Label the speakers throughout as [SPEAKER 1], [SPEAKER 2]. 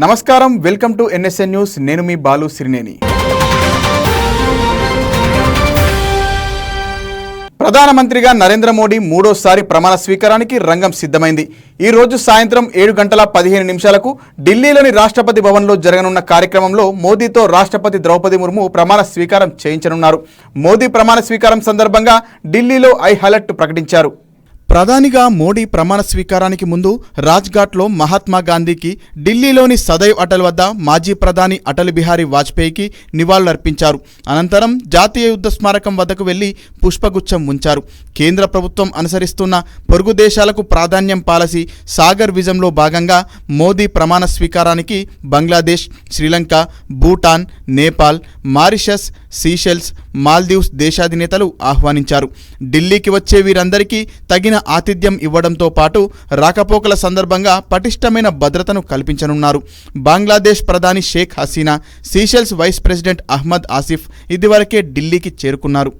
[SPEAKER 1] నమస్కారం, welcome to NSN news. నేను మీ బాలు సిరినేని. ప్రధానమంత్రిగా నరేంద్ర మోడీ మూడోసారి ప్రమాణ స్వీకారానికి రంగం సిద్ధమైంది. ఈ రోజు సాయంత్రం 7:15 ఢిల్లీలోని రాష్ట్రపతి భవన్లో జరగనున్న కార్యక్రమంలో మోదీతో రాష్ట్రపతి ద్రౌపది ముర్ము ప్రమాణ స్వీకారం చేయించనున్నారు. మోదీ ప్రమాణ స్వీకారం సందర్భంగా ఢిల్లీలో హై అలర్ట్ ప్రకటించారు. ప్రధానిగా మోడీ ప్రమాణ స్వీకారానికి ముందు రాజ్ఘాట్లో మహాత్మా గాంధీకి, ఢిల్లీలోని సదైవ్ అటల్ వద్ద మాజీ ప్రధాని అటల్ బిహారీ వాజ్పేయికి నివాళులర్పించారు. అనంతరం జాతీయ యుద్ధ స్మారకం వద్దకు వెళ్లి పుష్పగుచ్చం ఉంచారు. కేంద్ర ప్రభుత్వం అనుసరిస్తున్న పొరుగు దేశాలకు ప్రాధాన్యం పాలసీ సాగర్ విజన్లో భాగంగా మోదీ ప్రమాణ స్వీకారానికి బంగ్లాదేశ్, శ్రీలంక, భూటాన్, నేపాల్, మారిషస్, సీషెల్స్, మాల్దీవ్స్ దేశాధినేతలు ఆహ్వానించారు. ఢిల్లీకి వచ్చే వీరందరికీ తగిన ఆతిథ్యం ఇవ్వడంతో పాటు రాకపోకల సందర్భంగా పటిష్టమైన భద్రతను కల్పించనున్నారు. బంగ్లాదేశ్ ప్రధాని Sheikh Hasina, Seychelles vice president Ahmed Afif ఇదివరకే ఢిల్లీకి చేరుకున్నారు.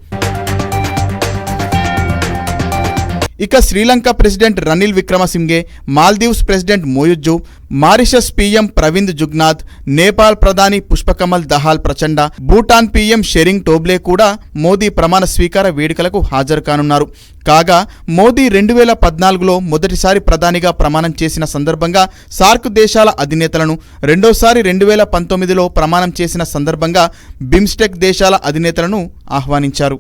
[SPEAKER 1] ఇక Sri Lanka president Ranil Wickremesinghe, Maldives president Muizzu, Mauritius PM Pravind Jugnauth, Nepal ప్రధాని పుష్పకమల్ దహాల్ ప్రచండ, భూటాన్ పీఎం షెరింగ్ టోబ్లే కూడా మోదీ ప్రమాణ స్వీకార వేడుకలకు హాజరు కానున్నారు. కాగా మోదీ 2014లో మొదటిసారి ప్రధానిగా ప్రమాణం చేసిన సందర్భంగా సార్క్ దేశాల అధినేతలను, రెండోసారి 2019లో ప్రమాణం చేసిన సందర్భంగా బిమ్స్టెక్ దేశాల అధినేతలను ఆహ్వానించారు.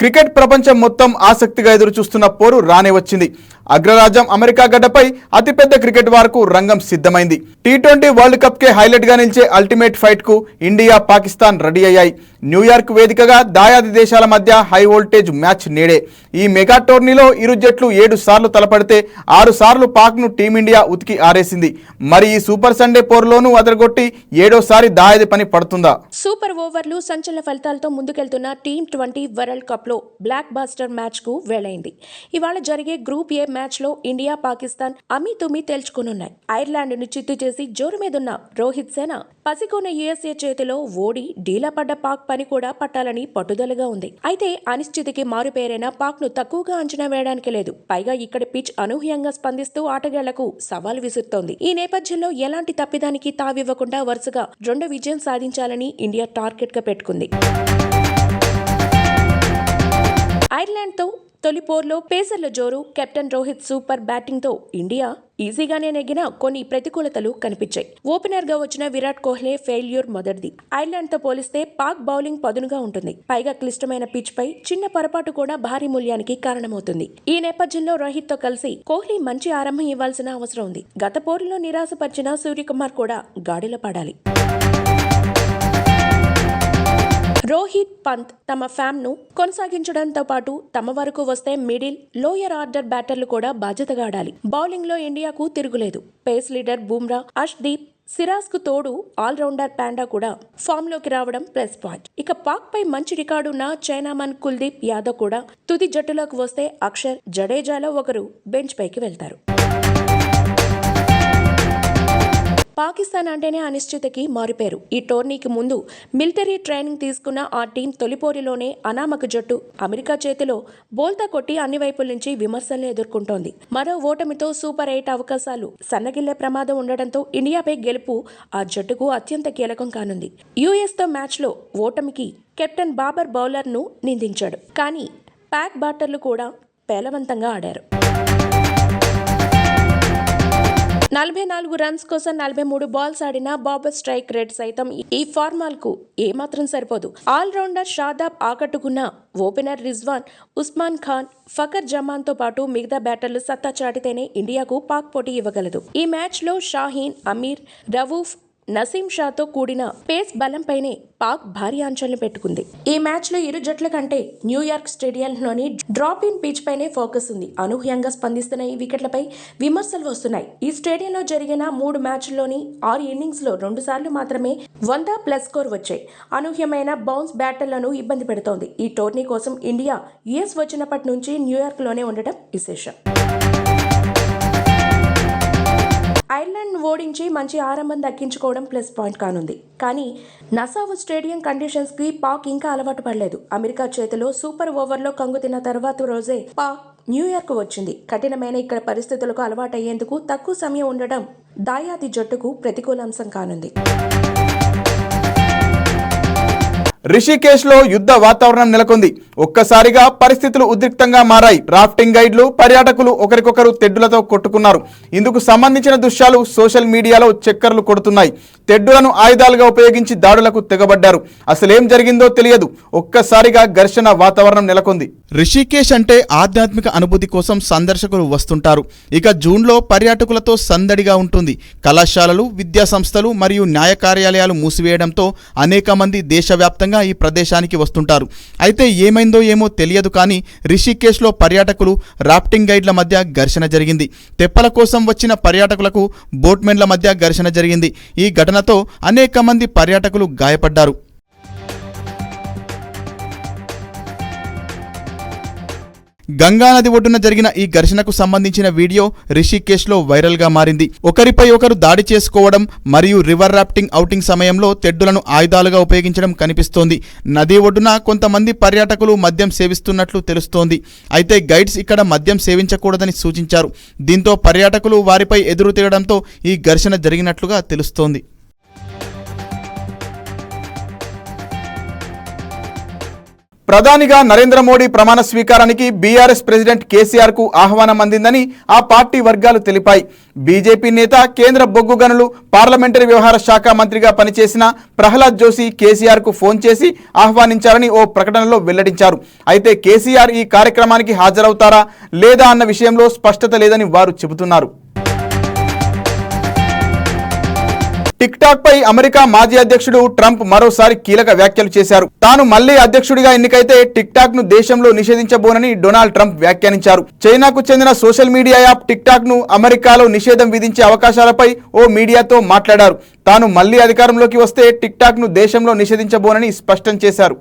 [SPEAKER 1] క్రికెట్ ప్రపంచం మొత్తం ఆసక్తిగా ఎదురుచూస్తున్న పోరు రానే వచ్చింది. అగ్రరాజ్యం అమెరికా గడ్డపై అతిపెద్ద క్రికెట్ వార్కు రంగం సిద్ధమైంది. టీ20 వరల్డ్ కప్ కే హైలైట్ గా నిలిచే అల్టిమేట్ ఫైట్ కు ఇండియా, పాకిస్తాన్ రెడీ అయ్యాయి. న్యూయార్క్ వేదికగా దాయాది దేశాల మధ్య హై వోల్టేజ్ మ్యాచ్ నేడే. ఈ మెగా టోర్నీలో ఇరు జట్లు 7 సార్లు తలపడితే 6 సార్లు పాక్ ను టీమిండియా ఉతికి ఆరేసింది. మరి ఈ సూపర్ సండే పోరులోనూ అదరగొట్టి 7వసారి దాయాది పని పడుతుందా?
[SPEAKER 2] సూపర్ ఓవర్లు సంచలన ఫలితాలతో ముందుకెళ్తున్న టీ20 వరల్డ్ కప్ లో బ్లాక్ బాస్టర్ మ్యాచ్ కు వేళైంది. ఇవాళ జరిగే గ్రూప్ ఏ మ్యాచ్ లో ఇండియా, పాకిస్తాన్ అమీతుమీ తేల్చుకోనున్నాయి. ఐర్లాండ్ ను చిత్తు చేసి జోరు మీదున్న రోహిత్ సేన పసికోన యుఎస్ఏ చేతిలో ఓడి డీలా పడ్డ పాక్ పని కూడా పట్టాలని పట్టుదలగా ఉంది. అయితే అనిశ్చితికి మారుపేరైన పాక్ ను తక్కువగా అంచనా వేయడానికి లేదు. పైగా ఇక్కడి పిచ్ అనూహ్యంగా స్పందిస్తూ ఆటగాళ్లకు సవాల్ విసురుతోంది. ఈ నేపథ్యంలో ఎలాంటి తప్పిదానికి తావివ్వకుండా వరుసగా 2 విజయం సాధించాలని ఇండియా టార్గెట్ గా పెట్టుకుంది. ఐర్లాండ్ తో తొలి పోర్లో పేసర్ల జోరు, కెప్టెన్ రోహిత్ సూపర్ బ్యాటింగ్ తో ఇండియా ఈజీగానే నెగ్గిన కొన్ని ప్రతికూలతలు కనిపించాయి. ఓపెనర్ గా వచ్చిన విరాట్ కోహ్లీ ఫెయిల్యూర్ మొదటిది. ఐర్లాండ్ తో పోలిస్తే పాక్ బౌలింగ్ పదునుగా ఉంటుంది. పైగా క్లిష్టమైన పిచ్ పై చిన్న పొరపాటు కూడా భారీ మూల్యానికి కారణమవుతుంది. ఈ నేపథ్యంలో రోహిత్ తో కలిసి కోహ్లీ మంచి ఆరంభం ఇవ్వాల్సిన అవసరం ఉంది. గత పోరులో నిరాశపరిచిన సూర్యకుమార్ కూడా గాడిలో పడాలి. రోహిత్, పంత్ తమ ఫామ్ ను కొనసాగించడంతో పాటు తమ వరకు వస్తే మిడిల్, లోయర్ ఆర్డర్ బ్యాటర్లు కూడా బాధ్యతగా ఆడాలి. బౌలింగ్ లో ఇండియాకు తిరుగులేదు. పేస్ లీడర్ బుమ్రా, అర్ష్దీప్, సిరాజ్ కు తోడు ఆల్రౌండర్ పాండా కూడా ఫామ్ లోకి రావడం ప్లస్ పాయింట్. ఇక పాక్ పై మంచి రికార్డున్న చైనామన్ కుల్దీప్ యాదవ్ కూడా తుది జట్టులోకి వస్తే అక్షర్, జడేజాలో ఒకరు బెంచ్ పైకి వెళ్తారు. పాకిస్తాన్ అంటేనే అనిశ్చితికి మారిపోయారు. ఈ టోర్నీకి ముందు మిలిటరీ ట్రైనింగ్ తీసుకున్న ఆ టీం తొలిపోరిలోనే అనామక జట్టు అమెరికా చేతిలో బోల్తా కొట్టి అన్ని వైపుల నుంచి విమర్శలను ఎదుర్కొంటోంది. మరో ఓటమితో సూపర్ 8 అవకాశాలు సన్నగిల్లే ప్రమాదం ఉండడంతో ఇండియాపై గెలుపు ఆ జట్టుకు అత్యంత కీలకం కానుంది. యుఎస్ తో మ్యాచ్ లో ఓటమికి కెప్టెన్ బాబర్ బౌలర్ ను నిందించాడు. కానీ పాక్ బ్యాటర్లు కూడా పేలవంతంగా ఆడారు. 44 రన్స్ కోసం 43 బాల్స్ ఆడిన బాబర్ స్ట్రైక్ రేట్ సైతం ఈ ఫార్మాల్కు ఏమాత్రం సరిపోదు. ఆల్రౌండర్ షాదాబ్ ఆకట్టుకున్న ఓపెనర్ రిజ్వాన్, ఉస్మాన్ ఖాన్, ఫకర్ జమాన్తో పాటు మిగతా బ్యాటర్లు సత్తా చాటితేనే ఇండియాకు పాక్ పోటీ ఇవ్వగలదు. ఈ మ్యాచ్లో షాహీన్, అమీర్, రవూఫ్, నసీం షాతో కూడిన పేస్ బలంపైనే పాక్ భారీ ఆంక్షలు పెట్టుకుంది. ఈ మ్యాచ్ లో ఇరు జట్ల కంటే న్యూయార్క్ స్టేడియంలోని డ్రాప్ ఇన్ పిచ్ పైనే ఫోకస్ ఉంది. అనూహ్యంగా స్పందిస్తున్న ఈ వికెట్లపై విమర్శలు వస్తున్నాయి. ఈ స్టేడియంలో జరిగిన 3 మ్యాచ్ల్లోని 6 ఇన్నింగ్స్ లో 2 సార్లు మాత్రమే 100+ స్కోర్ వచ్చాయి. అనూహ్యమైన బౌన్స్ బ్యాటర్లను ఇబ్బంది పెడుతోంది. ఈ టోర్నీ కోసం ఇండియా యుఎస్ వచ్చినప్పటి నుంచి న్యూయార్క్ లోనే ఉండటం విశేషం. ఐర్లాండ్ ఓడించి మంచి ఆరంభం దక్కించుకోవడం ప్లస్ పాయింట్ కానుంది. కానీ నసావు స్టేడియం కండిషన్స్ కి పాక్ ఇంకా అలవాటు పడలేదు. అమెరికా చేతిలో సూపర్ ఓవర్లో కంగుతిన్న తర్వాత రోజే పాక్ న్యూయార్క్ వచ్చింది. కఠినమైన ఇక్కడ పరిస్థితులకు అలవాటయ్యేందుకు తక్కువ సమయం ఉండడం దాయాది జట్టుకు ప్రతికూలాంశం కానుంది.
[SPEAKER 1] రిషికేశ్లో యుద్ధ వాతావరణం నెలకొంది. ఒక్కసారిగా పరిస్థితులు ఉద్రిక్తంగా మారాయి. రాఫ్టింగ్ గైడ్లు, పర్యాటకులు ఒకరికొకరు తెడ్డులతో కొట్టుకున్నారు. ఇందుకు సంబంధించిన దృశ్యాలు సోషల్ మీడియాలో చక్కర్లు కొడుతున్నాయి. తెడ్డులను ఆయుధాలుగా ఉపయోగించి దాడులకు తెగబడ్డారు. అసలేం జరిగిందో తెలియదు. ఒక్కసారిగా ఘర్షణ వాతావరణం నెలకొంది. రిషికేశ్ అంటే ఆధ్యాత్మిక అనుభూతి కోసం సందర్శకులు వస్తుంటారు. ఇక జూన్లో పర్యాటకులతో సందడిగా ఉంటుంది. కళాశాలలు, విద్యా సంస్థలు మరియు న్యాయ కార్యాలయాలు మూసివేయడంతో అనేక మంది దేశవ్యాప్తంగా ఈ ప్రదేశానికి వస్తుంటారు. అయితే ఏమైందో ఏమో తెలియదు కానీ రిషికేశ్లో పర్యాటకులు, రాఫ్టింగ్ గైడ్ల మధ్య ఘర్షణ జరిగింది. తెప్పల కోసం వచ్చిన పర్యాటకులకు బోట్మెన్ల మధ్య ఘర్షణ జరిగింది. ఈ ఘటనతో అనేక మంది పర్యాటకులు గాయపడ్డారు. గంగానది ఒడ్డున జరిగిన ఈ ఘర్షణకు సంబంధించిన వీడియో రిషికేశ్లో వైరల్గా మారింది. ఒకరిపై ఒకరు దాడి చేసుకోవడం మరియు రివర్ రాఫ్టింగ్ ఔటింగ్ సమయంలో తెడ్డులను ఆయుధాలుగా ఉపయోగించడం కనిపిస్తోంది. నది ఒడ్డున కొంతమంది పర్యాటకులు మద్యం సేవిస్తున్నట్లు తెలుస్తోంది. అయితే గైడ్స్ ఇక్కడ మద్యం సేవించకూడదని సూచించారు. దీంతో పర్యాటకులు వారిపై ఎదురు తిరగడంతో ఈ ఘర్షణ జరిగినట్లుగా తెలుస్తోంది. ప్రధానిగా నరేంద్ర మోడీ ప్రమాణ స్వీకారానికి బీఆర్ఎస్ ప్రెసిడెంట్ కేసీఆర్ కు ఆహ్వానం అందిందని ఆ పార్టీ వర్గాలు తెలిపాయి. బీజేపీ నేత, కేంద్ర బొగ్గు గనులు, పార్లమెంటరీ వ్యవహార శాఖ మంత్రిగా పనిచేసిన ప్రహ్లాద్ జోషి కేసీఆర్ కు ఫోన్ చేసి ఆహ్వానించారని ఓ ప్రకటనలో వెల్లడించారు. అయితే కేసీఆర్ ఈ కార్యక్రమానికి హాజరవుతారా లేదా అన్న విషయంలో స్పష్టత లేదని వారు చెబుతున్నారు. టిక్ టాక్ పై అమెరికా మాజీ అధ్యక్షుడు ట్రంప్ మరోసారి కీలక వ్యాఖ్యలు చేశారు. తాను మళ్లీ అధ్యక్షుడిగా ఎన్నికైతే టిక్ టాక్ ను దేశంలో నిషేధించబోనని డొనాల్డ్ ట్రంప్ వ్యాఖ్యానించారు. చైనాకు చెందిన social media app tick talk ను అమెరికాలో నిషేధం విధించే అవకాశాలపై ఓ మీడియాతో మాట్లాడారు. తాను మళ్లీ అధికారంలోకి వస్తే టిక్ టాక్ ను దేశంలో నిషేధించబోనని స్పష్టం చేశారు.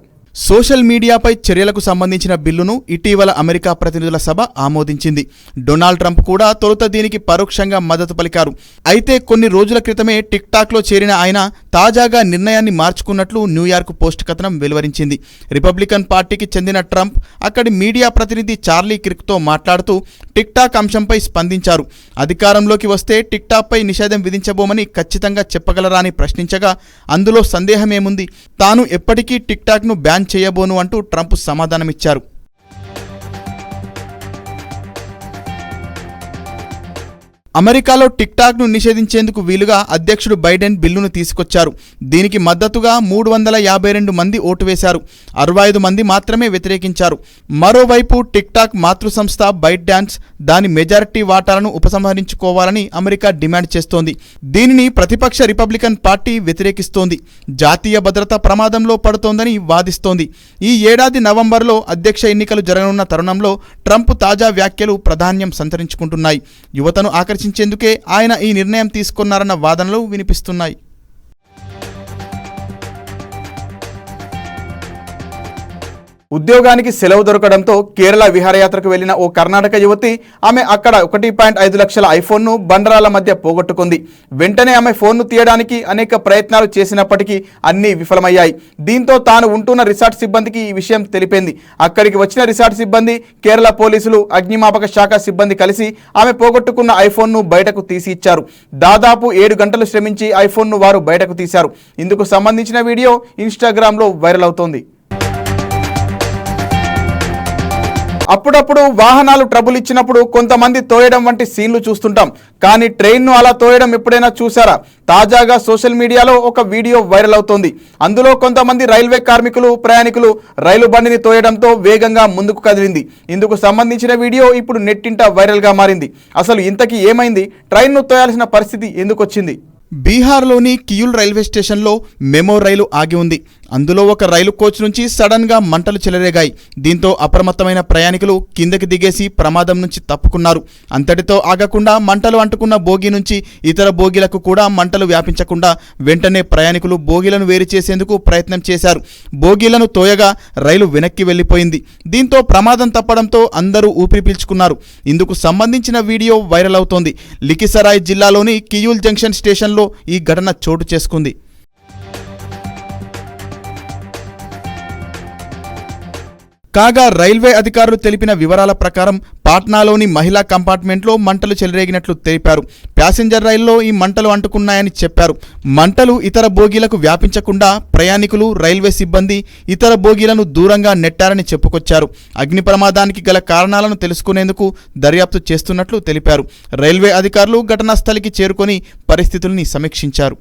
[SPEAKER 1] సోషల్ మీడియాపై చర్యలకు సంబంధించిన బిల్లును ఇటీవల అమెరికా ప్రతినిధుల సభ ఆమోదించింది. డొనాల్డ్ ట్రంప్ కూడా తొలుత దీనికి పరోక్షంగా మద్దతు పలికారు. అయితే కొన్ని రోజుల క్రితమే టిక్ టాక్లో చేరిన ఆయన తాజాగా నిర్ణయాన్ని మార్చుకున్నట్లు న్యూయార్క్ పోస్ట్ కథనం వెలువరించింది. రిపబ్లికన్ పార్టీకి చెందిన ట్రంప్ అక్కడి మీడియా ప్రతినిధి చార్లీ కిర్క్తో మాట్లాడుతూ టిక్ టాక్ అంశంపై స్పందించారు. అధికారంలోకి వస్తే టిక్ టాక్ పై నిషేధం విధించబోమని ఖచ్చితంగా చెప్పగలరా అని ప్రశ్నించగా అందులో సందేహమేముంది, తాను ఎప్పటికీ టిక్ టాక్ ను బ్యాన్ చేయబోను అంటూ ట్రంప్ సమాధానమిచ్చారు. అమెరికాలో టిక్ టాక్ ను నిషేధించేందుకు వీలుగా అధ్యక్షుడు బైడెన్ బిల్లును తీసుకొచ్చారు. దీనికి మద్దతుగా 352 మంది ఓటు వేశారు. 65 మంది మాత్రమే వ్యతిరేకించారు. మరోవైపు టిక్ టాక్ మాతృ సంస్థ బైట్ డాన్స్ దాని మెజారిటీ వాటాలను ఉపసంహరించుకోవాలని అమెరికా డిమాండ్ చేస్తోంది. దీనిని ప్రతిపక్ష రిపబ్లికన్ పార్టీ వ్యతిరేకిస్తోంది. జాతీయ భద్రత ప్రమాదంలో పడుతోందని వాదిస్తోంది. ఈ ఏడాది నవంబర్లో అధ్యక్ష ఎన్నికలు జరగనున్న తరుణంలో ట్రంప్ తాజా వ్యాఖ్యలు ప్రాధాన్యం సంతరించుకుంటున్నాయి. యువతను ఆకర్షించేందుకే ఆయన ఈ నిర్ణయం తీసుకున్నారన్న వాదనలు వినిపిస్తున్నాయి. ఉద్యోగానికి సెలవు దొరకడంతో కేరళ విహారయాత్రకు వెళ్లిన ఓ కర్ణాటక యువతి ఆమె అక్కడ 1.5 లక్షల ఐఫోన్ను బండరాల మధ్య పోగొట్టుకుంది. వెంటనే ఆమె ఫోన్ను తీయడానికి అనేక ప్రయత్నాలు చేసినప్పటికీ అన్నీ విఫలమయ్యాయి. దీంతో తాను ఉంటున్న రిసార్ట్ సిబ్బందికి ఈ విషయం తెలిపింది. అక్కడికి వచ్చిన రిసార్ట్ సిబ్బంది, కేరళ పోలీసులు, అగ్నిమాపక శాఖ సిబ్బంది కలిసి ఆమె పోగొట్టుకున్న ఐఫోన్ను బయటకు తీసి ఇచ్చారు. దాదాపు 7 గంటలు శ్రమించి ఐఫోన్ను వారు బయటకు తీశారు. ఇందుకు సంబంధించిన వీడియో ఇన్స్టాగ్రామ్లో వైరల్ అవుతోంది. అప్పుడప్పుడు వాహనాలు ట్రబుల్ ఇచ్చినప్పుడు కొంతమంది తోయడం వంటి సీన్లు చూస్తుంటాం. కానీ ట్రైన్ను అలా తోయడం ఎప్పుడైనా చూసారా? తాజాగా సోషల్ మీడియాలో ఒక వీడియో వైరల్ అవుతోంది. అందులో కొంతమంది రైల్వే కార్మికులు, ప్రయాణికులు రైలు బండిని తోయడంతో వేగంగా ముందుకు కదిలింది. ఇందుకు సంబంధించిన వీడియో ఇప్పుడు నెట్టింట వైరల్గా మారింది. అసలు ఇంతకీ ఏమైంది? ట్రైన్ను తోయాల్సిన పరిస్థితి ఎందుకు వచ్చింది? బీహార్లోని కియుల్ రైల్వే స్టేషన్లో మెమో రైలు ఆగి ఉంది. అందులో ఒక రైలు కోచ్ నుంచి సడన్గా మంటలు చెలరేగాయి. దీంతో అప్రమత్తమైన ప్రయాణికులు కిందకి దిగేసి ప్రమాదం నుంచి తప్పుకున్నారు. అంతటితో ఆగకుండా మంటలు అంటుకున్న బోగి నుంచి ఇతర బోగీలకు కూడా మంటలు వ్యాపించకుండా వెంటనే ప్రయాణికులు బోగీలను వేరు చేసేందుకు ప్రయత్నం చేశారు. బోగీలను తోయగా రైలు వెనక్కి వెళ్లిపోయింది. దీంతో ప్రమాదం తప్పడంతో అందరూ ఊపిరి పీల్చుకున్నారు. ఇందుకు సంబంధించిన వీడియో వైరల్ అవుతోంది. లిఖిసరాయ్ జిల్లాలోని కియుల్ జంక్షన్ స్టేషన్లో ఈ ఘటన చోటు చేసుకుంది. కాగా రైల్వే అధికారులు తెలిపిన వివరాల ప్రకారం పాట్నాలోని మహిళా కంపార్ట్మెంట్లో మంటలు చెలరేగినట్లు తెలిపారు. ప్యాసింజర్ రైల్లో ఈ మంటలు అంటుకున్నాయని చెప్పారు. మంటలు ఇతర బోగీలకు వ్యాపించకుండా ప్రయాణికులు, రైల్వే సిబ్బంది ఇతర బోగీలను దూరంగా నెట్టారని చెప్పుకొచ్చారు. అగ్ని ప్రమాదానికి గల కారణాలను తెలుసుకునేందుకు దర్యాప్తు చేస్తున్నట్లు తెలిపారు. రైల్వే అధికారులు ఘటనా స్థలికి చేరుకొని పరిస్థితుల్ని సమీక్షించారు.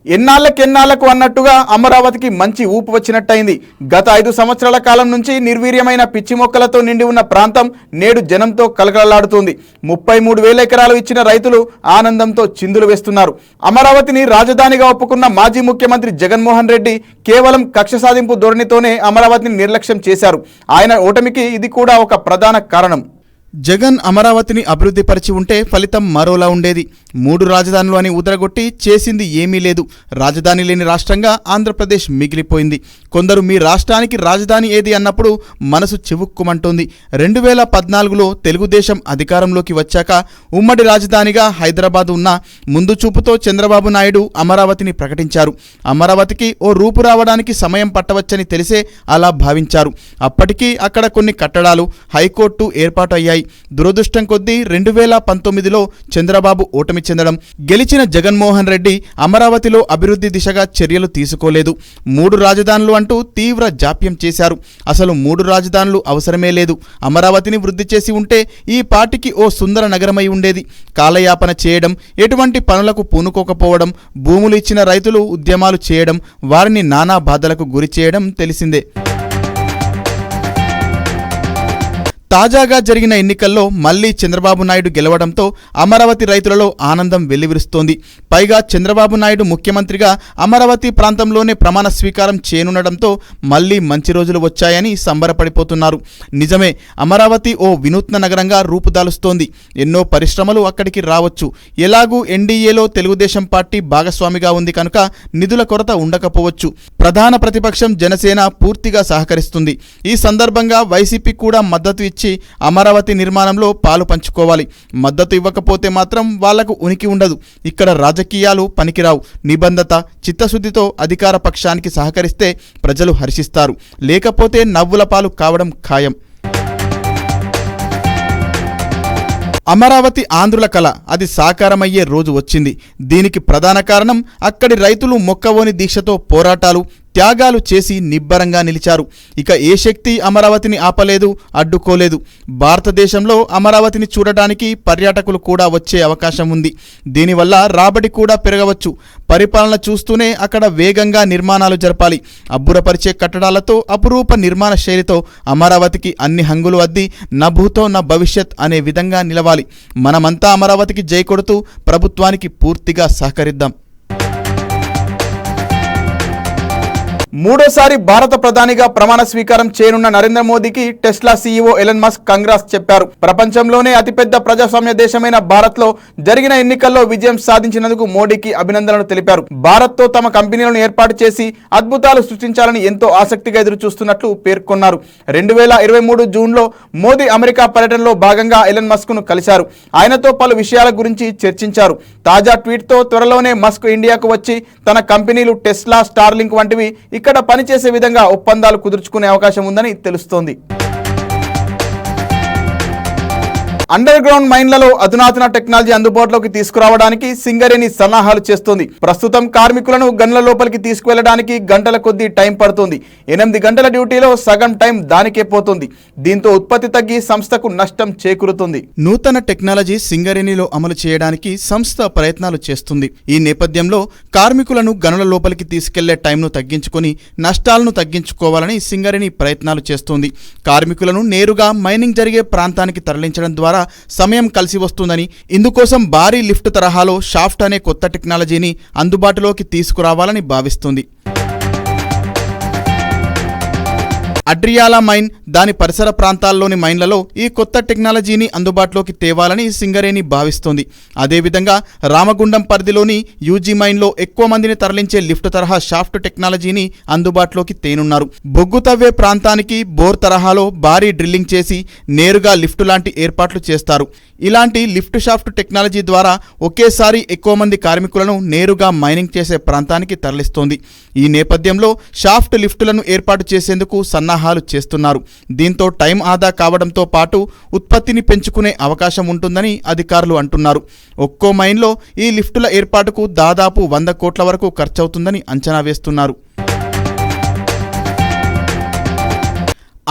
[SPEAKER 1] ఎన్నాళ్లకు అన్నట్టుగా అమరావతికి మంచి ఊపు వచ్చినట్టయింది. గత 5 సంవత్సరాల కాలం నుంచి నిర్వీర్యమైన పిచ్చి మొక్కలతో నిండి ఉన్న ప్రాంతం నేడు జనంతో కలకలలాడుతుంది. 33,000 ఎకరాలు ఇచ్చిన రైతులు ఆనందంతో చిందులు వేస్తున్నారు. అమరావతిని రాజధానిగా ఒప్పుకున్న మాజీ ముఖ్యమంత్రి జగన్మోహన్ రెడ్డి కేవలం కక్ష సాధింపు ధోరణితోనే అమరావతిని నిర్లక్ష్యం చేశారు. ఆయన ఓటమికి ఇది కూడా ఒక ప్రధాన కారణం. జగన్ అమరావతిని అభివృద్ధి పరిచి ఉంటే ఫలితం మరోలా ఉండేది. 3 రాజధానులు అని ఉదరగొట్టి చేసింది ఏమీ లేదు. రాజధాని లేని రాష్ట్రంగా ఆంధ్రప్రదేశ్ మిగిలిపోయింది. కొందరు మీ రాష్ట్రానికి రాజధాని ఏది అన్నప్పుడు మనసు చివుక్కుమంటోంది. 2014లో తెలుగుదేశం అధికారంలోకి వచ్చాక ఉమ్మడి రాజధానిగా హైదరాబాద్ ఉన్న ముందు చూపుతో చంద్రబాబు నాయుడు అమరావతిని ప్రకటించారు. అమరావతికి ఓ రూపు రావడానికి సమయం పట్టవచ్చని తెలిసే అలా భావించారు. అప్పటికీ అక్కడ కొన్ని కట్టడాలు, హైకోర్టు ఏర్పాటు అయ్యాయి. దురదృష్టం కొద్దీ 2019లో చంద్రబాబు ఓటమి చెందడం, గెలిచిన జగన్మోహన్ రెడ్డి అమరావతిలో అభివృద్ధి దిశగా చర్యలు తీసుకోలేదు. 3 రాజధానులు అంటూ తీవ్ర జాప్యం చేశారు. అసలు 3 రాజధానులు అవసరమే లేదు. అమరావతిని వృద్ధి చేసి ఉంటే ఈ పార్టీకి ఓ సుందర నగరమై ఉండేది. కాలయాపన చేయడం, ఎటువంటి పనులకు పూనుకోకపోవడం, భూములు ఇచ్చిన రైతులు ఉద్యమాలు చేయడం, వారిని నానా బాధలకు గురి చేయడం తెలిసిందే. తాజాగా జరిగిన ఎన్నికల్లో మళ్లీ చంద్రబాబు నాయుడు గెలవడంతో అమరావతి రైతులలో ఆనందం వెల్లివిరుస్తోంది. పైగా చంద్రబాబు నాయుడు ముఖ్యమంత్రిగా అమరావతి ప్రాంతంలోనే ప్రమాణ స్వీకారం చేయనుండడంతో మళ్లీ మంచి రోజులు వచ్చాయని సంబరపడిపోతున్నారు. నిజమే, అమరావతి ఓ వినూత్న నగరంగా రూపుదాలుస్తోంది. ఎన్నో పరిశ్రమలు అక్కడికి రావచ్చు. ఎలాగూ ఎన్డీఏలో తెలుగుదేశం పార్టీ భాగస్వామిగా ఉంది కనుక నిధుల కొరత ఉండకపోవచ్చు. ప్రధాన ప్రతిపక్షం జనసేన పూర్తిగా సహకరిస్తుంది. ఈ సందర్భంగా వైసీపీ కూడా మద్దతు ఇచ్చి అమరావతి నిర్మాణంలో పాలు పంచుకోవాలి. మద్దతు ఇవ్వకపోతే మాత్రం వాళ్లకు ఉనికి ఉండదు. ఇక్కడ రాజకీయాలు పనికిరావు. నిబంధత, చిత్తశుద్ధితో అధికార పక్షానికి సహకరిస్తే ప్రజలు హర్షిస్తారు. లేకపోతే నవ్వుల పాలు కావడం ఖాయం. అమరావతి ఆంధ్రుల కళ, అది సాకారమయ్యే రోజు వచ్చింది. దీనికి ప్రధాన కారణం అక్కడి రైతులు మొక్కవోని దీక్షతో పోరాటాలు, త్యాగాలు చేసి నిబ్బరంగా నిలిచారు. ఇక ఏ శక్తి అమరావతిని ఆపలేదు, అడ్డుకోలేదు. భారతదేశంలో అమరావతిని చూడటానికి పర్యాటకులు కూడా వచ్చే అవకాశం ఉంది. దీనివల్ల రాబడి కూడా పెరగవచ్చు. పరిపాలన చూస్తూనే అక్కడ వేగంగా నిర్మాణాలు జరపాలి. అబ్బురపరిచే కట్టడాలతో, అపురూప నిర్మాణ శైలితో అమరావతికి అన్ని హంగులు అద్ది నభూతో నా భవిష్యత్ అనే విధంగా నిలవాలి. మనమంతా అమరావతికి జై కొడుతూ ప్రభుత్వానికి పూర్తిగా సహకరిద్దాం. మూడోసారి భారత ప్రధానిగా ప్రమాణ స్వీకారం చేయనున్న నరేంద్ర మోదీకి Tesla CEO Elon Musk congrats చెప్పారు. ప్రపంచంలోనే అతిపెద్ద ప్రజాస్వామ్య దేశమైన భారత్లో జరిగిన ఎన్నికల్లో విజయం సాధించినందుకు మోడీకి అభినందనలు తెలిపారు. భారత్తో తమ కంపెనీలను ఏర్పాటు చేసి అద్భుతాలు సృష్టించాలని ఎంతో ఆసక్తిగా ఎదురు చూస్తున్నట్లు పేర్కొన్నారు. 2023 జూన్లో మోదీ అమెరికా పర్యటనలో భాగంగా ఎలన్ మస్క్ను కలిశారు. ఆయనతో పలు విషయాల గురించి చర్చించారు. తాజా ట్వీట్తో త్వరలోనే మస్క్ ఇండియాకు వచ్చి తన కంపెనీలు టెస్లా, స్టార్లింక్ వంటివి ఇక్కడ పనిచేసే విధంగా ఒప్పందాలు కుదుర్చుకునే అవకాశం ఉందని తెలుస్తోంది. అండర్ గ్రౌండ్ మైన్లలో అధునాతన టెక్నాలజీ అందుబాటులోకి తీసుకురావడానికి సింగరేణి సన్నాహాలు చేస్తోంది. ప్రస్తుతం కార్మికులను గన్ల లోపలికి తీసుకువెళ్లడానికి గంటల కొద్దీ టైం పడుతుంది. 8 గంటల డ్యూటీలో సగం టైం దానికే పోతుంది. దీంతో ఉత్పత్తి తగ్గి సంస్థకు నష్టం చేకూరుతుంది. నూతన టెక్నాలజీ సింగరేణిలో అమలు చేయడానికి సంస్థ ప్రయత్నాలు చేస్తుంది. ఈ నేపథ్యంలో కార్మికులను గనుల లోపలికి తీసుకెళ్లే టైంను తగ్గించుకొని నష్టాలను తగ్గించుకోవాలని సింగరేణి ప్రయత్నాలు చేస్తోంది. కార్మికులను నేరుగా మైనింగ్ జరిగే ప్రాంతానికి తరలించడం ద్వారా సమయం కలిసి వస్తుందని, ఇందుకోసం భారీ లిఫ్ట్ తరహాలో షాఫ్ట్ అనే కొత్త టెక్నాలజీని అందుబాటులోకి తీసుకురావాలని భావిస్తుంది. అడ్రియాలా మైన్, దాని పరిసర ప్రాంతాల్లోని మైన్లలో ఈ కొత్త టెక్నాలజీని అందుబాటులోకి తేవాలని సింగరేణి భావిస్తోంది. అదేవిధంగా రామగుండం పరిధిలోని యూజీ మైన్లో ఎక్కువ మందిని తరలించే లిఫ్ట్ తరహా షాఫ్ట్ టెక్నాలజీని అందుబాటులోకి తేనున్నారు. బొగ్గు తవ్వే ప్రాంతానికి బోర్ తరహాలో భారీ డ్రిల్లింగ్ చేసి నేరుగా లిఫ్ట్ లాంటి ఏర్పాట్లు చేస్తారు. ఇలాంటి లిఫ్ట్ షాఫ్ట్ టెక్నాలజీ ద్వారా ఒకేసారి ఎక్కువ మంది కార్మికులను నేరుగా మైనింగ్ చేసే ప్రాంతానికి తరలిస్తోంది. ఈ నేపథ్యంలో షాఫ్ట్ లిఫ్టులను ఏర్పాటు చేసేందుకు సన్నాహాలు చేస్తున్నారు. దీంతో టైం ఆదా కావడంతో పాటు ఉత్పత్తిని పెంచుకునే అవకాశం ఉంటుందని అధికారులు అంటున్నారు. ఒక్కో మైన్లో ఈ లిఫ్టుల ఏర్పాటుకు దాదాపు 100 కోట్ల వరకు ఖర్చవుతుందని అంచనా వేస్తున్నారు.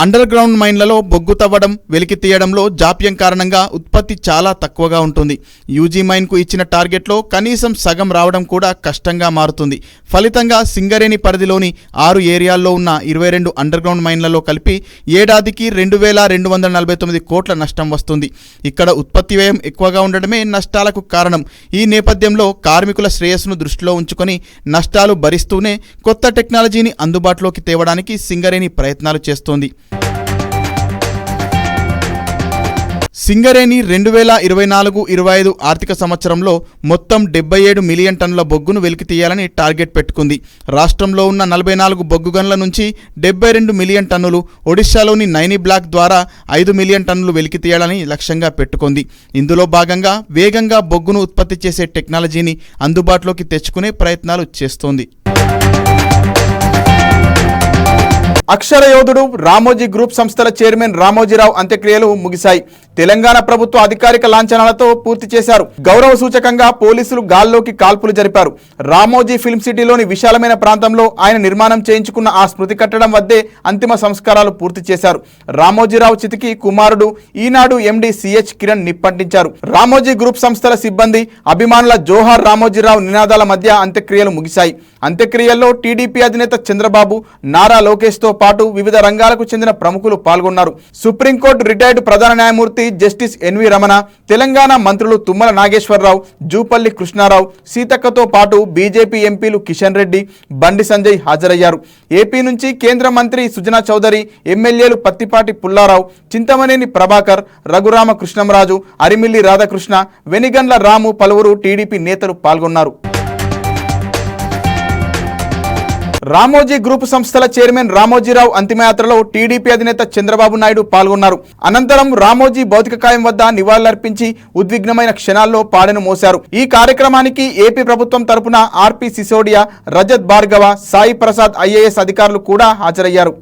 [SPEAKER 1] అండర్ గ్రౌండ్ మైన్లలో బొగ్గు తవ్వడం, వెలికి తీయడంలో జాప్యం కారణంగా ఉత్పత్తి చాలా తక్కువగా ఉంటుంది. యూజీ మైన్కు ఇచ్చిన టార్గెట్లో కనీసం సగం రావడం కూడా కష్టంగా మారుతుంది. ఫలితంగా సింగరేణి పరిధిలోని 6 ఏరియాల్లో ఉన్న 22 అండర్ గ్రౌండ్ మైన్లలో కలిపి ఏడాదికి 2,249 కోట్ల నష్టం వస్తుంది. ఇక్కడ ఉత్పత్తి వ్యయం ఎక్కువగా ఉండడమే నష్టాలకు కారణం. ఈ నేపథ్యంలో కార్మికుల శ్రేయస్సును దృష్టిలో ఉంచుకొని నష్టాలు భరిస్తూనే కొత్త టెక్నాలజీని అందుబాటులోకి తేవడానికి సింగరేణి ప్రయత్నాలు చేస్తోంది. సింగరేణి 2024-25 ఆర్థిక సంవత్సరంలో మొత్తం 77 మిలియన్ టన్నుల బొగ్గును వెలికి తీయాలని టార్గెట్ పెట్టుకుంది. రాష్ట్రంలో ఉన్న 44 బొగ్గు గనుల నుంచి 72 మిలియన్ టన్నులు, ఒడిశాలోని నైని బ్లాక్ ద్వారా 5 మిలియన్ టన్నులు వెలికి తీయాలని లక్ష్యంగా పెట్టుకుంది. ఇందులో భాగంగా వేగంగా బొగ్గును ఉత్పత్తి చేసే టెక్నాలజీని అందుబాటులోకి తెచ్చుకునే ప్రయత్నాలు చేస్తోంది. అక్షర యోధుడు రామోజీ గ్రూప్ సంస్థల చైర్మన్ రామోజీరావు అంత్యక్రియలు ముగిశాయి. తెలంగాణ ప్రభుత్వ అధికారిక లాంఛనాలతో పూర్తి చేశారు. గౌరవ సూచకంగా పోలీసులు గాల్లోకి కాల్పులు జరిపారు. రామోజీ ఫిల్మ్ సిటీలోని విశాలమైన ప్రాంతంలో ఆయన నిర్మాణం చేయించుకున్న ఆ స్మృతి కట్టడం వద్దే అంతిమ సంస్కారాలు పూర్తి చేశారు. రామోజీరావు చితికి కుమారుడు ఈనాడు ఎండి సిహెచ్ కిరణ్ నిప్పంటించారు. రామోజీ గ్రూప్ సంస్థల సిబ్బంది, అభిమానుల జోహార్ రామోజీరావు నినాదాల మధ్య అంత్యక్రియలు ముగిశాయి. అంత్యక్రియల్లో టీడీపీ అధినేత చంద్రబాబు, నారా లోకేష్తో పాటు వివిధ రంగాలకు చెందిన ప్రముఖులు పాల్గొన్నారు. సుప్రీంకోర్టు రిటైర్డ్ ప్రధాన న్యాయమూర్తి జస్టిస్ ఎన్వి రమణ, తెలంగాణ మంత్రులు తుమ్మల నాగేశ్వరరావు, జూపల్లి కృష్ణారావు, సీతక్కతో పాటు బీజేపీ ఎంపీలు కిషన్ రెడ్డి, బండి సంజయ్ హాజరయ్యారు. ఏపీ నుంచి కేంద్ర మంత్రి సుజనా చౌదరి, ఎమ్మెల్యేలు పత్తిపాటి పుల్లారావు, చింతమనేని ప్రభాకర్, రఘురామ కృష్ణంరాజు, అరిమిల్లి రాధాకృష్ణ, వెనిగండ్ల రాము, పలువురు టీడీపీ నేతలు పాల్గొన్నారు. రామోజీ గ్రూప్ సంస్థల చైర్మన్ రామోజీరావు అంతిమయాత్రలో టీడీపీ అధినేత చంద్రబాబు నాయుడు పాల్గొన్నారు. అనంతరం రామోజీ భౌతిక కాయం వద్ద నివాళులర్పించి ఉద్విగ్నమైన క్షణాల్లో పాడెను మోశారు. ఈ కార్యక్రమానికి ఏపీ ప్రభుత్వం తరపున ఆర్పి సిసోడియా, రజత్ భార్గవ, సాయి ప్రసాద్ ఐఏఎస్ అధికారులు కూడా హాజరయ్యారు.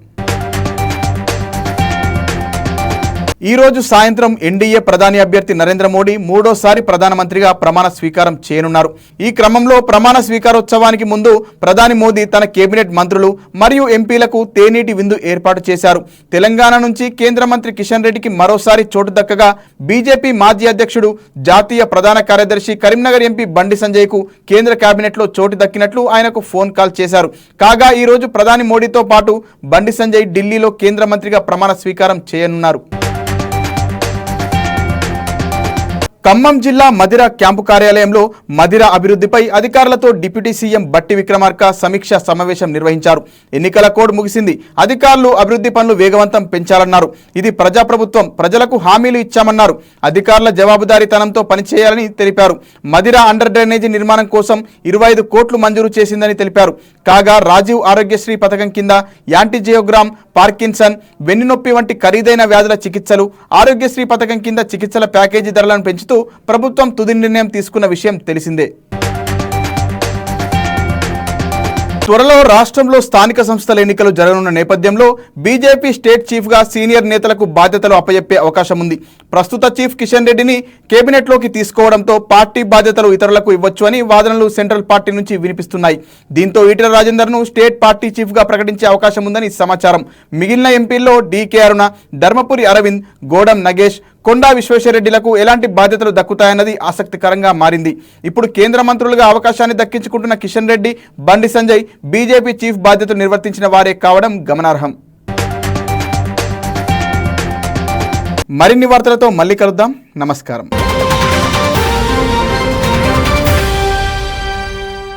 [SPEAKER 1] ఈ రోజు సాయంత్రం ఎన్డీఏ ప్రధాని అభ్యర్థి నరేంద్ర మోడీ మూడోసారి ప్రధానమంత్రిగా ప్రమాణ స్వీకారం చేయనున్నారు. ఈ క్రమంలో ప్రమాణ స్వీకారోత్సవానికి ముందు ప్రధాని మోదీ తన కేబినెట్ మంత్రులు మరియు ఎంపీలకు తేనీటి విందు ఏర్పాటు చేశారు. తెలంగాణ నుంచి కేంద్ర మంత్రి కిషన్ రెడ్డికి మరోసారి చోటు దక్కగా బీజేపీ మాజీ అధ్యక్షుడు, జాతీయ ప్రధాన కార్యదర్శి కరీంనగర్ ఎంపీ బండి సంజయ్కు కేంద్ర కేబినెట్లో చోటు దక్కినట్లు ఆయనకు ఫోన్ కాల్ చేశారు. కాగా ఈ రోజు ప్రధాని మోడీతో పాటు బండి సంజయ్ ఢిల్లీలో కేంద్ర మంత్రిగా ప్రమాణ స్వీకారం చేయనున్నారు. ఖమ్మం జిల్లా మధిర క్యాంపు కార్యాలయంలో మధిర అభివృద్ధిపై అధికారులతో డిప్యూటీ సీఎం బట్టి విక్రమార్క సమీక్షా సమావేశం నిర్వహించారు. ఎన్నికల కోడ్ ముగిసింది. అధికారులు అభివృద్ధి పనులు వేగవంతం పెంచాలన్నారు. ఇది ప్రజాప్రభుత్వం, ప్రజలకు హామీలు ఇచ్చామన్నారు. అధికారుల జవాబుదారీతనంతో పనిచేయాలని తెలిపారు. మధిర అండర్ డ్రైనేజీ నిర్మాణం కోసం 25 కోట్లు మంజూరు చేసిందని తెలిపారు. కాగా రాజీవ్ ఆరోగ్యశ్రీ పథకం కింద యాంటీజియోగ్రామ్, పార్కిన్సన్, వెన్నునొప్పి వంటి ఖరీదైన వ్యాధుల చికిత్సలు, ఆరోగ్యశ్రీ పథకం కింద చికిత్సల ప్యాకేజీ ధరలను పెంచుతూ ప్రభుత్వం తుది నిర్ణయం తీసుకున్న విషయం తెలిసిందే. త్వరలో రాష్ట్రంలో స్థానిక సంస్థల ఎన్నికలు జరగనున్న నేపథ్యంలో బీజేపీ స్టేట్ చీఫ్గా సీనియర్ నేతలకు బాధ్యతలు అప్పచెప్పే అవకాశం ఉంది. ప్రస్తుత చీఫ్ కిషన్ రెడ్డిని కేబినెట్లోకి తీసుకోవడంతో పార్టీ బాధ్యతలు ఇతరులకు ఇవ్వచ్చు అని వాదనలు సెంట్రల్ పార్టీ నుంచి వినిపిస్తున్నాయి. దీంతో ఈటెల రాజేందర్ను స్టేట్ పార్టీ చీఫ్గా ప్రకటించే అవకాశం ఉందని సమాచారం. మిగిలిన ఎంపీల్లో డీకే అరుణ, ధర్మపురి అరవింద్, గోడం నగేష్, కొండా విశ్వేశ్వరరెడ్డిలకు ఎలాంటి బాధ్యతలు దక్కుతాయన్నది ఆసక్తికరంగా మారింది. ఇప్పుడు కేంద్ర మంత్రులుగా అవకాశాన్ని దక్కించుకుంటున్న కిషన్ రెడ్డి, బండి సంజయ్ బీజేపీ చీఫ్ బాధ్యతలు నిర్వర్తించిన వారే కావడం గమనార్హం. మరిన్ని వార్తలతో మళ్ళీ కలుద్దాం. నమస్కారం.